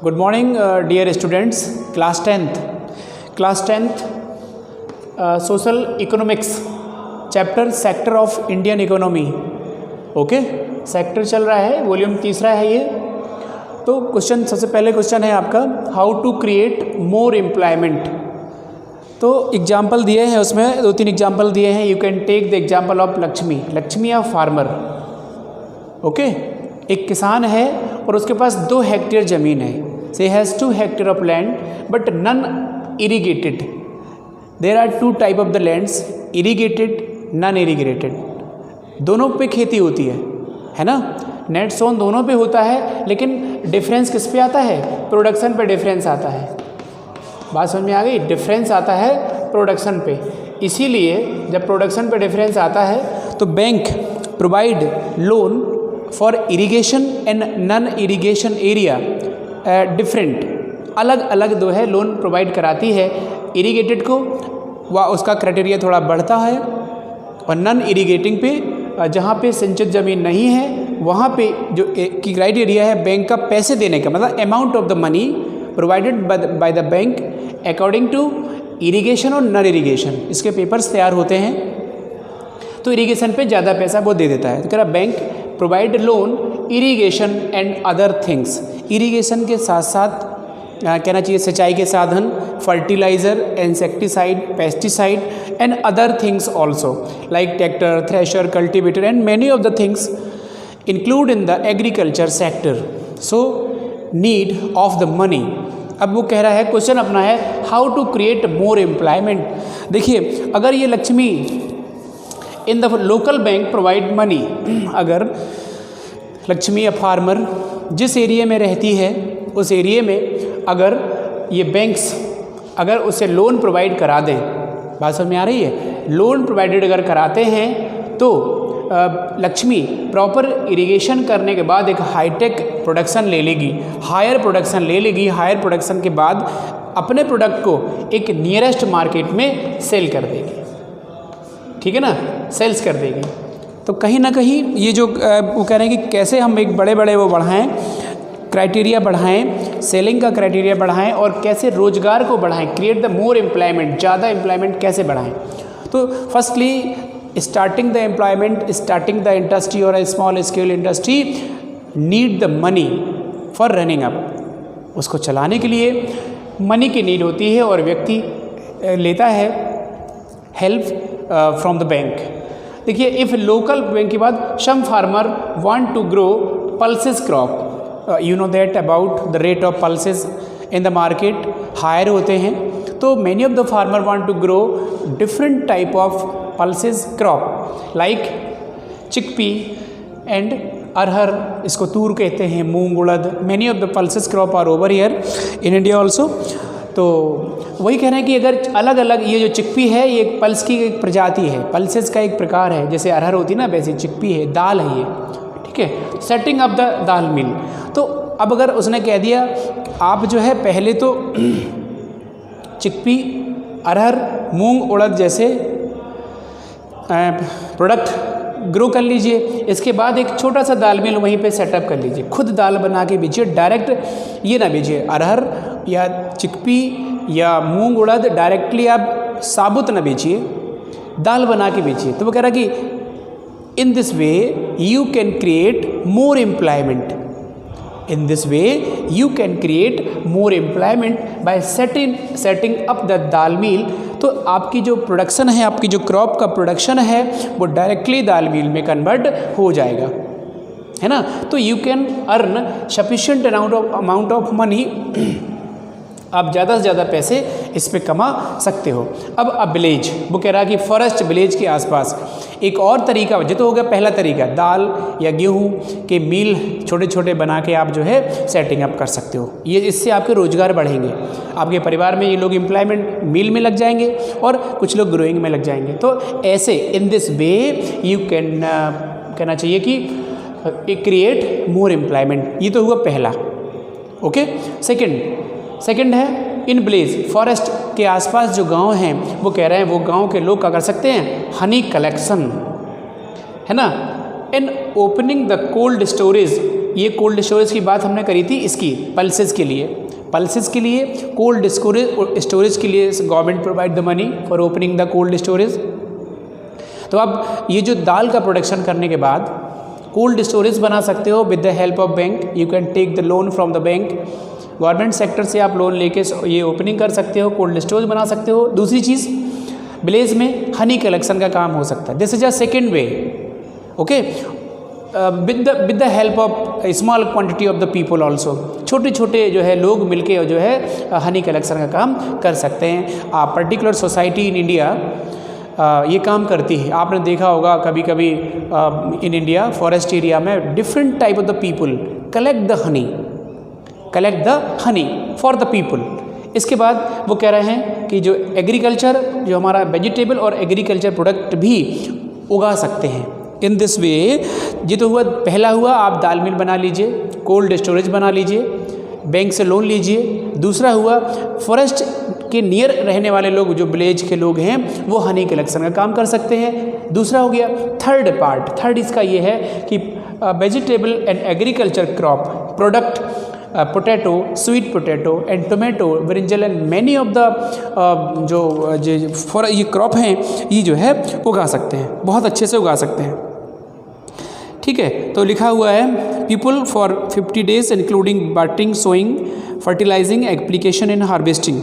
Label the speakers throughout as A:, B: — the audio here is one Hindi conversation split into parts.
A: Good morning dear students, class tenth social economics chapter sector of Indian economy. Okay, sector चल रहा है, वॉल्यूम तीसरा है ये। तो क्वेश्चन, सबसे पहले क्वेश्चन है आपका, how to create more employment. तो एग्जाम्पल दिए हैं, उसमें 2-3 एग्जाम्पल दिए हैं। You can take the example of Lakshmi a farmer. Okay, एक किसान है और उसके पास 2 हेक्टेयर ज़मीन है। She has 2 hectare of land but non irrigated. There are 2 type of the lands, irrigated, non irrigated. दोनों पे खेती होती है ना। नेट सोन दोनों पे होता है, लेकिन डिफरेंस किस पे आता है? प्रोडक्शन पे डिफरेंस आता है। बात समझ में आ गई? डिफरेंस आता है प्रोडक्शन पे। इसीलिए जब प्रोडक्शन पे डिफरेंस आता है तो bank provide loan for irrigation and non irrigation area different, अलग अलग जो है लोन प्रोवाइड कराती है। इरिगेटेड को वह उसका क्राइटेरिया थोड़ा बढ़ता है, और नन इरिगेटिंग पे जहाँ पे सिंचित ज़मीन नहीं है वहाँ पे जो की क्राइटेरिया है बैंक का पैसे देने का, मतलब amount of the money provided by the bank according to irrigation और नन इरिगेशन। इसके पेपर्स तैयार होते हैं, तो इरिगेशन पे ज़्यादा पैसा वो दे देता है। तो कह रहा bank provide loan irrigation and other things. Irrigation के साथ साथ कहना चाहिए सिंचाई के साधन, fertiliser, insecticide, pesticide and other things also like tractor, thresher, cultivator and many of the things include in the agriculture sector. So need of the money. अब वो कह रहा है, क्वेश्चन अपना है, how to create more employment. देखिए, अगर ये Lakshmi in the local bank provide money, अगर लक्ष्मी अ फार्मर जिस एरिया में रहती है उस एरिया में अगर ये बैंक्स अगर उसे लोन प्रोवाइड करा दें, बात समझ में आ रही है? लोन प्रोवाइडेड अगर कराते हैं तो लक्ष्मी प्रॉपर इरिगेशन करने के बाद एक हाईटेक प्रोडक्शन ले लेगी, हायर प्रोडक्शन ले लेगी। हायर प्रोडक्शन के बाद अपने प्रोडक्ट को एक नियरेस्ट मार्केट में सेल कर देगी, ठीक है ना, सेल्स कर देगी। तो कहीं ना कहीं ये जो वो कह रहे हैं कि कैसे हम एक बड़े बड़े वो बढ़ाएं, क्राइटेरिया बढ़ाएं, सेलिंग का क्राइटेरिया बढ़ाएं, और कैसे रोजगार को बढ़ाएं, क्रिएट द मोर एम्प्लॉयमेंट, ज़्यादा एम्प्लॉयमेंट कैसे बढ़ाएं। तो firstly starting the employment, starting the industry और small scale industry need the money for running up. उसको चलाने के लिए मनी की नीड होती है, और व्यक्ति लेता है हेल्प फ्रॉम द बैंक। देखिए, इफ़ लोकल बैंक की बात, some farmer want to grow pulses crop. You know that about the rate of pulses in the market higher होते हैं। तो many of the farmer want to grow different type of pulses crop like chickpea and arhar, इसको तूर कहते हैं, मूंग, उड़द। Many of the pulses crop are over here in India also. तो वही कह रहे हैं कि अगर अलग अलग, ये जो चिकपी है ये एक पल्स की एक प्रजाति है, पल्सेस का एक प्रकार है। जैसे अरहर होती है ना, वैसे चिकपी है, दाल है ये, ठीक है। Setting up the dal mill. तो अब अगर उसने कह दिया आप जो है पहले तो चिकपी, अरहर, मूंग, उड़द जैसे प्रोडक्ट ग्रो कर लीजिए, इसके बाद एक छोटा सा दाल मिल वहीं पे सेटअप कर लीजिए, खुद दाल बना के बेचिए। डायरेक्ट ये ना बेचिए, अरहर या चिकपी या मूंग, उड़द डायरेक्टली आप साबुत ना बेचिए, दाल बना के बेचिए। तो वो कह रहा कि in this way you can create more employment. In this way you can create more employment by setting up the dal mill. तो आपकी जो प्रोडक्शन है, आपकी जो क्रॉप का प्रोडक्शन है वो डायरेक्टली दाल मिल में कन्वर्ट हो जाएगा, है ना। तो you can earn sufficient amount of money. आप ज़्यादा से ज़्यादा पैसे इस पे कमा सकते हो। अब विलेज, वो कह रहा कि फॉरेस्ट विलेज के आसपास एक और तरीका, जो तो हो गया पहला तरीका, दाल या गेहूं के मील छोटे छोटे बना के आप जो है सेटिंग अप कर सकते हो। ये इससे आपके रोजगार बढ़ेंगे, आपके परिवार में ये लोग एम्प्लॉयमेंट मील में लग जाएंगे और कुछ लोग ग्रोइंग में लग जाएंगे। तो ऐसे इन दिस वे यू कैन कहना चाहिए कि क्रिएट मोर एम्प्लॉयमेंट। ये तो हुआ पहला। ओके, सेकंड है इन विलेज, फॉरेस्ट के आसपास जो गांव हैं वो कह रहे हैं वो गांव के लोग क्या कर सकते हैं, हनी कलेक्शन, है ना, इन ओपनिंग द कोल्ड स्टोरेज ये कोल्ड स्टोरेज की बात हमने करी थी इसकी पल्सेस के लिए। पल्सेस के लिए कोल्ड स्टोरेज के लिए government provide the money for opening the cold storage. तो अब ये जो दाल का प्रोडक्शन करने के बाद कोल्ड स्टोरेज बना सकते हो with the help of bank. You can take the loan from the bank. Government sector से आप लोन लेके ये ओपनिंग कर सकते हो, कोल्ड स्टोरेज बना सकते हो। दूसरी चीज़, विलेज में हनी कलेक्शन का काम हो सकता है। This is a second way, okay, with the help of small quantity of the people also. छोटे छोटे जो है लोग मिलके जो है हनी कलेक्शन का काम कर सकते हैं। पर्टिकुलर सोसाइटी इन इंडिया ये काम करती है। आपने देखा होगा कभी कभी इन इंडिया फॉरेस्ट एरिया में different type of the people collect the honey for the people. इसके बाद वो कह रहे हैं कि जो एग्रीकल्चर, जो हमारा वेजिटेबल और एग्रीकल्चर प्रोडक्ट भी उगा सकते हैं इन दिस वे। ये तो हुआ, पहला हुआ आप दाल मिल बना लीजिए, कोल्ड स्टोरेज बना लीजिए, बैंक से लोन लीजिए। दूसरा हुआ फॉरेस्ट के नियर रहने वाले लोग, जो विलेज के लोग हैं, वो हनी कलेक्शन का काम कर सकते हैं। दूसरा हो गया थर्ड इसका ये है कि vegetable and agriculture crop product, potato, sweet potato and tomato, brinjal and many of the जो फॉर ये क्रॉप हैं, ये जो है उगा सकते हैं, बहुत अच्छे से उगा सकते हैं। ठीक है, तो लिखा हुआ है people for 50 days including batting, sowing, fertilising, application and harvesting.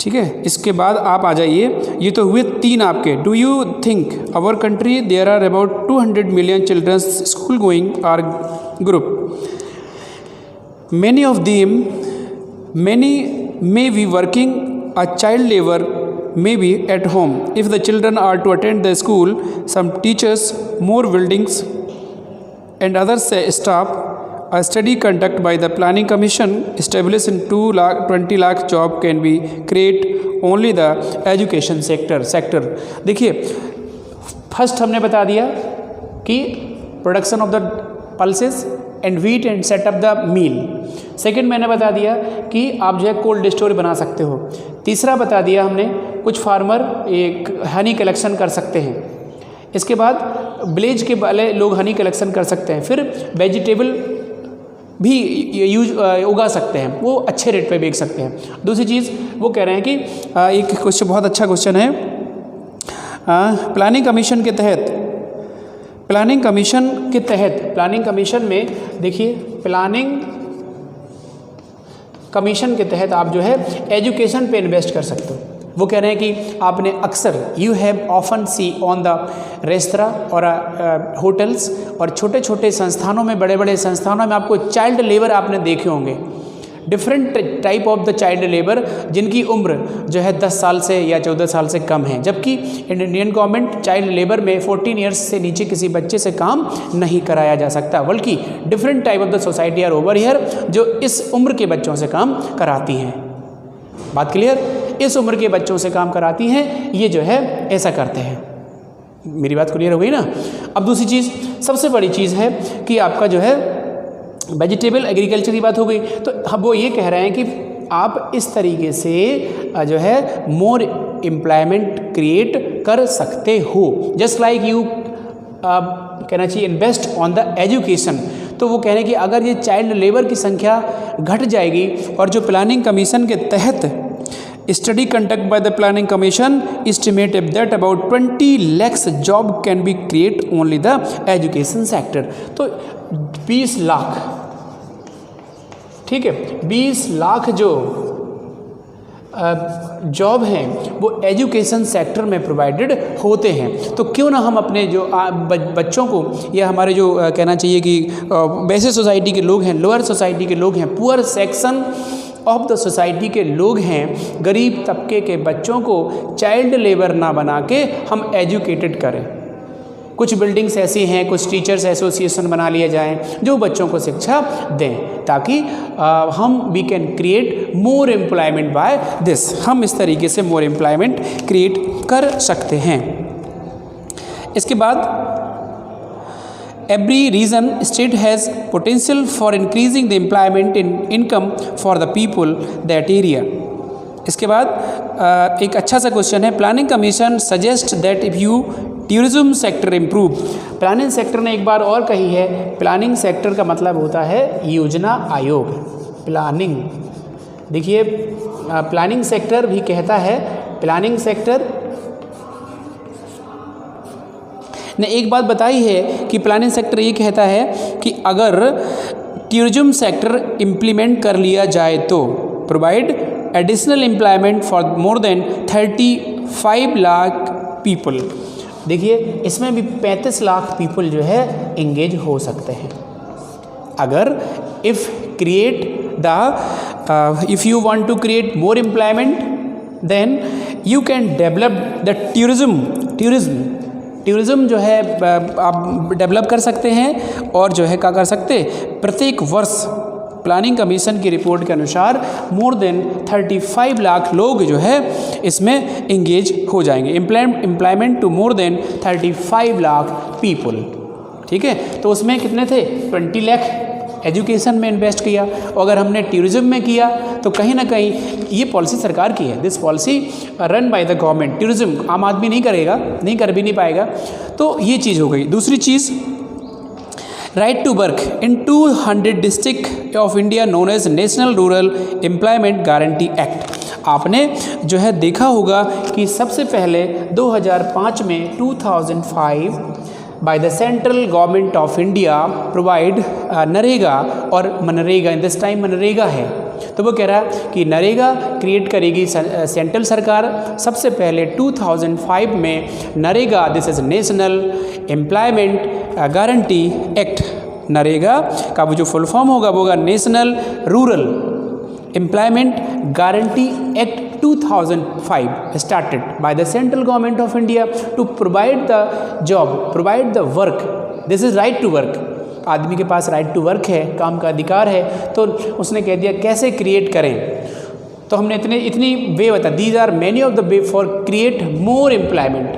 A: ठीक है, इसके बाद आप आ जाइए, ये तो हुए 3 आपके। Do you think our country there are about 200 million childrens school going are group, many of them may be working, a child labor may be at home. If the children are to attend the school, some teachers, more buildings and other staff, a study conducted by the planning commission established in 20 lakh job can be create only the education sector। देखिए, फर्स्ट हमने बता दिया कि production of the pulses and wheat and setup the meal. Second मैंने बता दिया कि आप जो है कोल्ड स्टोर बना सकते हो। तीसरा बता दिया हमने, कुछ फार्मर एक हनी कलेक्शन कर सकते हैं। इसके बाद विलेज के वाले लोग हनी कलेक्शन कर सकते हैं। फिर वेजिटेबल भी उगा सकते हैं, वो अच्छे रेट पे बेच सकते हैं। दूसरी चीज़ वो कह रहे हैं कि एक क्वेश्चन, बहुत अच्छा क्वेश्चन है, प्लानिंग कमीशन के तहत, प्लानिंग कमीशन में देखिए, प्लानिंग कमीशन के तहत आप जो है एजुकेशन पे इन्वेस्ट कर सकते हो। वो कह रहे हैं कि आपने अक्सर, you have often see on the restaurant और होटल्स और छोटे छोटे संस्थानों में, बड़े बड़े संस्थानों में आपको चाइल्ड लेबर आपने देखे होंगे, different type of the child labour, जिनकी उम्र जो है 10 साल से या 14 साल से कम है। जबकि इंडियन गवर्नमेंट चाइल्ड लेबर में 14 ईयर्स से नीचे किसी बच्चे से काम नहीं कराया जा सकता, बल्कि different type of the society are over here जो इस उम्र के बच्चों से काम कराती हैं। बात क्लियर? इस उम्र के बच्चों से काम कराती हैं, ये जो है ऐसा करते हैं। मेरी बात क्लियर हो गई ना? अब दूसरी चीज़, सबसे बड़ी चीज़ है कि आपका जो है वेजिटेबल एग्रीकल्चर की बात हो गई, तो अब वो ये कह रहे हैं कि आप इस तरीके से जो है मोर एम्प्लॉयमेंट क्रिएट कर सकते हो। जस्ट लाइक यू कहना चाहिए इन्वेस्ट ऑन द एजुकेशन। तो वो कह रहे हैं कि अगर ये चाइल्ड लेबर की संख्या घट जाएगी, और जो प्लानिंग कमीशन के तहत study conduct by the planning commission estimate that about 20 lakhs job can be create only the education sector. तो 20 लाख, ठीक है, 20 लाख जो जॉब हैं वो एजुकेशन सेक्टर में प्रोवाइडेड होते हैं। तो क्यों ना हम अपने जो बच्चों को, या हमारे जो कहना चाहिए कि वैसे सोसाइटी के लोग हैं, लोअर सोसाइटी के लोग हैं, poor section of the society के लोग हैं, गरीब तबके के बच्चों को चाइल्ड लेबर ना बना के हम एजुकेटेड करें। कुछ बिल्डिंग्स ऐसी हैं, कुछ टीचर्स एसोसिएशन बना लिए जाएं जो बच्चों को शिक्षा दें, ताकि हम we can create more employment by this. हम इस तरीके से मोर एम्प्लॉयमेंट क्रिएट कर सकते हैं। इसके बाद every region state has potential for increasing the employment in income for the people that area. इसके बाद एक अच्छा सा क्वेश्चन है, planning commission suggest that if you tourism sector improve. Planning sector ने एक बार और कही है, प्लानिंग सेक्टर का मतलब होता है योजना आयोग। प्लानिंग, देखिए प्लानिंग सेक्टर भी कहता है, प्लानिंग सेक्टर ने एक बात बताई है कि प्लानिंग सेक्टर ये कहता है कि अगर टूरिज्म सेक्टर इम्प्लीमेंट कर लिया जाए तो provide additional employment for more than 35 lakh people. देखिए इसमें भी 35 लाख पीपल जो है एंगेज हो सकते हैं। अगर if you want to create more employment then you can develop the tourism जो है आप डेवलप कर सकते हैं और जो है क्या कर सकते, प्रत्येक वर्ष प्लानिंग कमीशन की रिपोर्ट के अनुसार मोर देन 35 लाख लोग जो है इसमें एंगेज हो जाएंगे। Employment to more than 35 lakh people, ठीक है। तो उसमें कितने थे, 20 लाख एजुकेशन में इन्वेस्ट किया, और अगर हमने टूरिज्म में किया तो कहीं ना कहीं ये पॉलिसी सरकार की है, this policy run by the government. Tourism आम आदमी नहीं करेगा, नहीं कर भी नहीं पाएगा, तो ये चीज़ हो गई। दूसरी चीज़, right to work in 200 district of India known as National Rural Employment Guarantee Act. आपने जो है देखा होगा कि सबसे पहले 2005 में 2005 by the central government of India provide NREGA और MNREGA, in this time MNREGA है, तो वो कह रहा है कि नरेगा क्रिएट करेगी सेंट्रल सरकार। सबसे पहले 2005 में NREGA, this is national employment Guarantee act, NREGA का वो जो फुल फॉर्म होगा वो होगा national Rural Employment Guarantee act 2005 started by the central government of India to provide the job, provide the work. This is right to work. आदमी के पास राइट टू वर्क है, काम का अधिकार है, तो उसने कह दिया कैसे क्रिएट करें। तो हमने इतनी वे बता, these are many of the way for create more employment,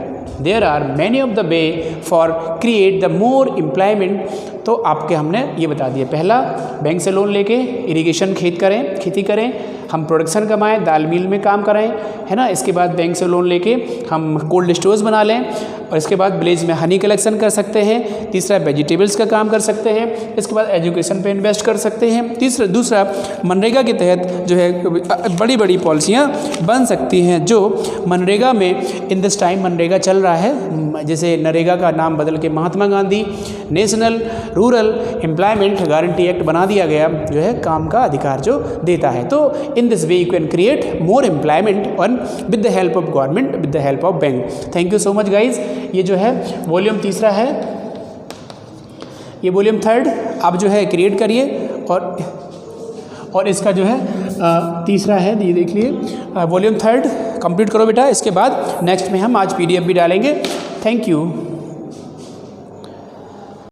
A: there are many of the way for create the more employment. तो आपके हमने ये बता दिया, पहला बैंक से लोन लेके इरिगेशन खेती करें, हम प्रोडक्शन कमाएं, दाल मिल में काम करें, है ना। इसके बाद बैंक से लोन लेके हम कोल्ड स्टोर्स बना लें, और इसके बाद विलेज में हनी कलेक्शन कर सकते हैं। तीसरा वेजिटेबल्स का काम कर सकते हैं। इसके बाद एजुकेशन पे इन्वेस्ट कर सकते हैं। दूसरा मनरेगा के तहत जो है बड़ी बड़ी पॉलिसियाँ बन सकती हैं, जो मनरेगा में इन दिस टाइम मनरेगा चल रहा है, जैसे नरेगा का नाम बदल के Mahatma Gandhi National Rural Employment Guarantee Act बना दिया गया, जो है काम का अधिकार जो देता है। तो in this way you can create more employment और with the help of government, with the help of bank. Thank you so much guys. ये जो है वॉल्यूम तीसरा है, ये वॉल्यूम थर्ड आप जो है क्रिएट करिए, और इसका जो है तीसरा है, ये देख लिए वॉल्यूम थर्ड कंप्लीट करो बेटा। इसके बाद नेक्स्ट में हम आज PDF भी डालेंगे। Thank you.